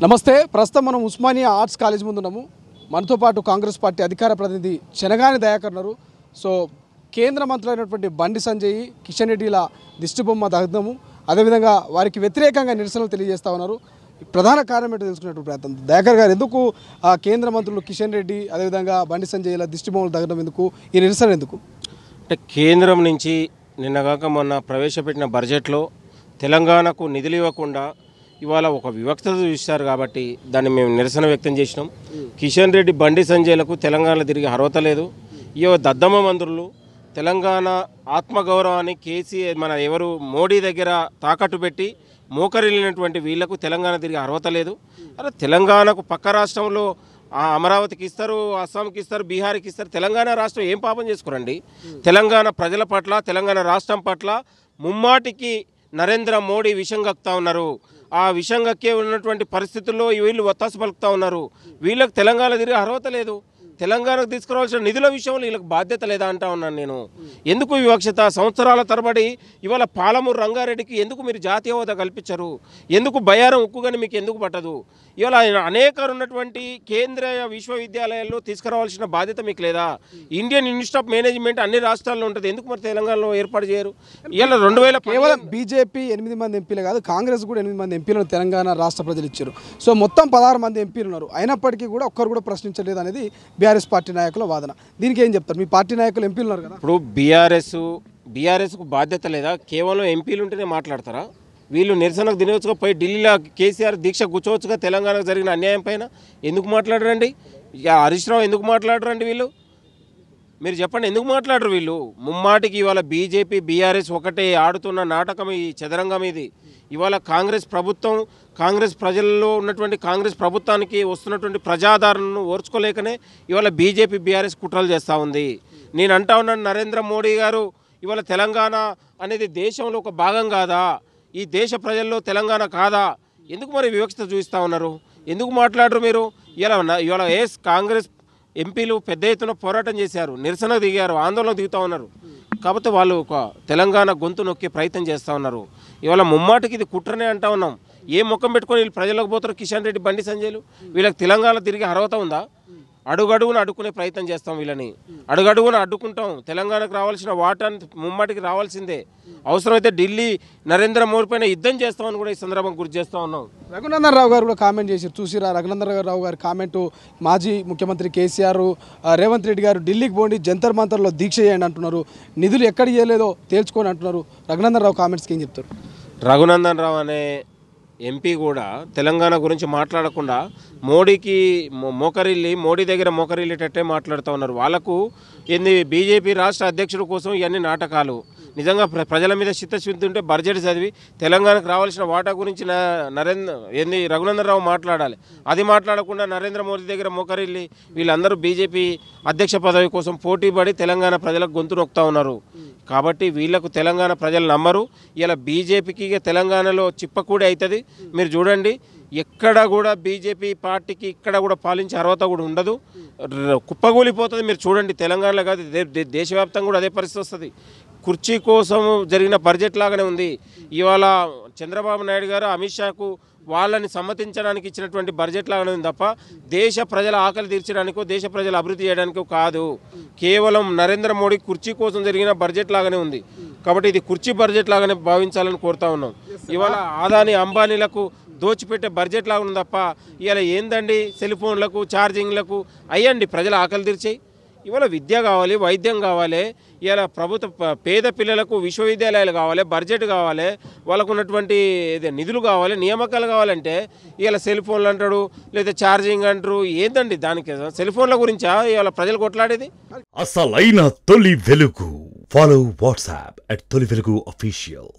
నమస్తే ప్రస్తుతం మనం ఉస్మానియా ఆర్ట్స్ కాలేజ్ ముందు ఉన్నాము. మనతో పాటు కాంగ్రెస్ పార్టీ అధికార ప్రతినిధి చెనగాని దయాకర్ ఉన్నారు. సో కేంద్ర మంత్రులైనటువంటి బండి సంజయ్, కిషన్ రెడ్డిల దిష్టిబొమ్మ దగ్ధము, అదేవిధంగా వారికి వ్యతిరేకంగా నిరసనలు తెలియజేస్తూ ఉన్నారు. ప్రధాన కారణం ఏంటో తెలుసుకునేటువంటి ప్రయత్నం. దయాకర్ గారు, ఎందుకు కేంద్ర మంత్రులు కిషన్ రెడ్డి అదేవిధంగా బండి సంజయ్ల దిష్టిబొమ్మలు దగడం ఎందుకు, ఈ నిరసన ఎందుకు? అంటే కేంద్రం నుంచి నిన్నగాక మొన్న ప్రవేశపెట్టిన బడ్జెట్లో తెలంగాణకు నిధులు ఇవ్వకుండా ఇవాళ ఒక వివక్షత చూశారు కాబట్టి దాన్ని మేము నిరసన వ్యక్తం చేసినాం. కిషన్ రెడ్డి, బండి సంజయ్లకు తెలంగాణలో తిరిగి అర్హత లేదు. ఈ దద్దమ్మ మంత్రులు తెలంగాణ ఆత్మగౌరవాన్ని కేసీఆర్ మన ఎవరు మోడీ దగ్గర తాకట్టు పెట్టి మోకరిల్లినటువంటి వీళ్లకు తెలంగాణ తిరిగి అర్హత లేదు. అరే తెలంగాణకు పక్క రాష్ట్రంలో అమరావతికి ఇస్తారు, అస్సాంకి ఇస్తారు, బీహార్కి ఇస్తారు. తెలంగాణ రాష్ట్రం ఏం పాపం చేసుకురండి? తెలంగాణ ప్రజల పట్ల, తెలంగాణ రాష్ట్రం పట్ల ముమ్మాటికి నరేంద్ర మోడీ విషం కక్కుతా ఉన్నారు. ఆ విషం కక్కే ఉన్నటువంటి పరిస్థితుల్లో వీళ్ళు ఒత్తాసు పలుకుతూ ఉన్నారు. వీళ్ళకి తెలంగాణ తిరిగి అర్హత లేదు. తెలంగాణకు తీసుకురావాల్సిన నిధుల విషయంలో వీళ్ళకి బాధ్యత లేదా అంటా ఉన్నాను నేను. ఎందుకు వివక్షత? సంవత్సరాల తరబడి ఇవాళ పాలమూరు రంగారెడ్డికి ఎందుకు మీరు జాతీయ హోదా కల్పించరు? ఎందుకు బయారం ఉక్కుగాని మీకు ఎందుకు పట్టదు? ఇవాళ అనేక ఉన్నటువంటి కేంద్రీయ విశ్వవిద్యాలయాల్లో తీసుకురావాల్సిన బాధ్యత మీకు లేదా? ఇండియన్ ఇన్స్టిట్యూట్ ఆఫ్ మేనేజ్మెంట్ అన్ని రాష్ట్రాల్లో ఉంటుంది, ఎందుకు మరి తెలంగాణలో ఏర్పాటు చేయరు? ఇవాళ 2000 కేవలం బీజేపీ 8 మంది ఎంపీలే కాదు, కాంగ్రెస్ కూడా 8 మంది ఎంపీలను తెలంగాణ రాష్ట్ర ప్రజలు ఇచ్చారు. సో మొత్తం 16 మంది ఎంపీలు ఉన్నారు. అయినప్పటికీ కూడా ఒక్కరు కూడా ప్రశ్నించలేదు అనేది బీఆర్ఎస్ పార్టీ నాయకుల వాదన. దీనికి ఏం చెప్తారు? మీ పార్టీ నాయకులు ఎంపీలు ఉన్నారు కదా. ఇప్పుడు బీఆర్ఎస్కు బాధ్యత లేదా? కేవలం ఎంపీలు ఉంటేనే మాట్లాడతారా? వీళ్ళు నిరసనకు దినవచ్చుగా పోయి ఢిల్లీలో కేసీఆర్ దీక్ష కూర్చోవచ్చుగా. తెలంగాణకు జరిగిన అన్యాయం పైన ఎందుకు మాట్లాడరండి? హరీష్ రావు ఎందుకు మాట్లాడరండి? వీళ్ళు మీరు చెప్పండి, ఎందుకు మాట్లాడరు వీళ్ళు? ముమ్మాటికి ఇవాళ బీజేపీ బీఆర్ఎస్ ఒకటే ఆడుతున్న నాటకం ఈ చదరంగం ఇది. ఇవాళ కాంగ్రెస్ ప్రభుత్వం, కాంగ్రెస్ ప్రజల్లో ఉన్నటువంటి కాంగ్రెస్ ప్రభుత్వానికి వస్తున్నటువంటి ప్రజాదరణను ఓర్చుకోలేకనే ఇవాళ బీజేపీ బీఆర్ఎస్ కుట్రలు చేస్తూ ఉంది. నేను అంటా ఉన్నాను, నరేంద్ర మోడీ గారు ఇవాళ తెలంగాణ అనేది దేశంలో ఒక భాగం కాదా? ఈ దేశ ప్రజల్లో తెలంగాణ కాదా? ఎందుకు మరి వివక్షత చూపిస్తూ ఉన్నారు? ఎందుకు మాట్లాడరు మీరు? ఇవాళ కాంగ్రెస్ ఎంపీలు పెద్ద ఎత్తున పోరాటం చేశారు, నిరసన దిగారు, ఆందోళన దిగుతూ ఉన్నారు. కాకపోతే వాళ్ళు ఒక తెలంగాణ గొంతు నొక్కే ప్రయత్నం చేస్తూ ఉన్నారు. ఇవాళ ముమ్మాటికి ఇది కుట్రనే అంటా ఉన్నాం. ఏ ముఖం పెట్టుకొని వీళ్ళు ప్రజలకు పోతారు? కిషన్ రెడ్డి, బండి సంజయ్లు వీళ్ళకి తెలంగాణ తిరిగి అర్హత ఉందా? అడుగడుగున అడ్డుకునే ప్రయత్నం చేస్తాం వీళ్ళని, అడుగడుగున అడ్డుకుంటాం. తెలంగాణకు రావాల్సిన వాటాన్ని ముమ్మాటికి రావాల్సిందే. అవసరమైతే ఢిల్లీ నరేంద్ర మోడీ పైన యుద్ధం చేస్తామని కూడా ఈ సందర్భం గుర్తు చేస్తూ ఉన్నాం. రఘునందన్ రావు గారు కూడా కామెంట్ చేశారు, చూసిరా? రఘునందన్ రావు గారి కామెంటు, మాజీ ముఖ్యమంత్రి కేసీఆర్, రేవంత్ రెడ్డి గారు ఢిల్లీకి పోండి, జంతర్ మంతర్లో దీక్ష చేయండి అంటున్నారు, నిధులు ఎక్కడ ఇవ్వలేదో తేల్చుకొని అంటున్నారు. రఘునందన్ రావు కామెంట్స్కి ఏం చెప్తారు? రఘునందన్ రావు అనే ఎంపీ కూడా తెలంగాణ గురించి మాట్లాడకుండా మోడీకి మోడీ దగ్గర మోకరిల్లేటట్టే మాట్లాడుతూ ఉన్నారు. వాళ్ళకు ఏంది బీజేపీ రాష్ట్ర అధ్యక్షుడి కోసం ఇవన్నీ నాటకాలు. నిజంగా ప్రజల మీద చిత్తశుద్ధి ఉంటే బడ్జెట్ చదివి తెలంగాణకు రావాల్సిన వాటా గురించి రఘునందన్ రావు మాట్లాడాలి. అది మాట్లాడకుండా నరేంద్ర మోదీ దగ్గర మోకరిల్లి వీళ్ళందరూ బీజేపీ అధ్యక్ష పదవి కోసం పోటీపడి తెలంగాణ ప్రజలకు గొంతు నొక్కుతూ ఉన్నారు. కాబట్టి వీళ్లకు తెలంగాణ ప్రజలు నమ్మరు. ఇలా బీజేపీకి తెలంగాణలో చిప్పకూడి అవుతుంది. మీరు చూడండి, ఎక్కడ కూడా బీజేపీ పార్టీకి ఇక్కడ కూడా పాలించే అర్హత కూడా ఉండదు, కుప్పగూలిపోతుంది. మీరు చూడండి, తెలంగాణలో కాదు దేశవ్యాప్తంగా కూడా అదే పరిస్థితి వస్తుంది. కుర్చీ కోసం జరిగిన బడ్జెట్ లాగానే ఉంది. ఇవాళ చంద్రబాబు నాయుడు గారు అమిత్ షాకు వాళ్ళని సమ్మతించడానికి ఇచ్చినటువంటి బడ్జెట్ లాగానే ఉంది తప్ప దేశ ప్రజల ఆకలి తీర్చడానికో దేశ ప్రజల అభివృద్ధి చేయడానికో కాదు. కేవలం నరేంద్ర మోడీ కుర్చీ కోసం జరిగిన బడ్జెట్ లాగానే ఉంది. కాబట్టి ఇది కుర్చీ బడ్జెట్ లాగానే భావించాలని కోరుతా ఉన్నాం. ఇవాళ ఆదాని అంబానీలకు దోచిపెట్టే బడ్జెట్ లాగా ఉంది తప్ప ఇవాళ ఏందండి? సెల్ ఫోన్లకు, ఛార్జింగ్లకు అయ్యండి ప్రజల ఆకలి తీర్చేయి. ఇవాళ విద్య కావాలి, వైద్యం కావాలి, ఇలా ప్రభుత్వ పేద పిల్లలకు విశ్వవిద్యాలయాలు కావాలి, బడ్జెట్ కావాలి, వాళ్ళకు ఉన్నటువంటి నిధులు కావాలి, నియామకాలు కావాలంటే ఇలా సెల్ ఫోన్లు అంటాడు, లేదా ఛార్జింగ్ అంటారు. ఏందండి దానికి? సెల్ ఫోన్ల గురించా ఇవాళ ప్రజలు కొట్లాడేది? అసలైన తొలి వెలుగు. ఫాలో వాట్సాప్ @తొలి వెలుగు official.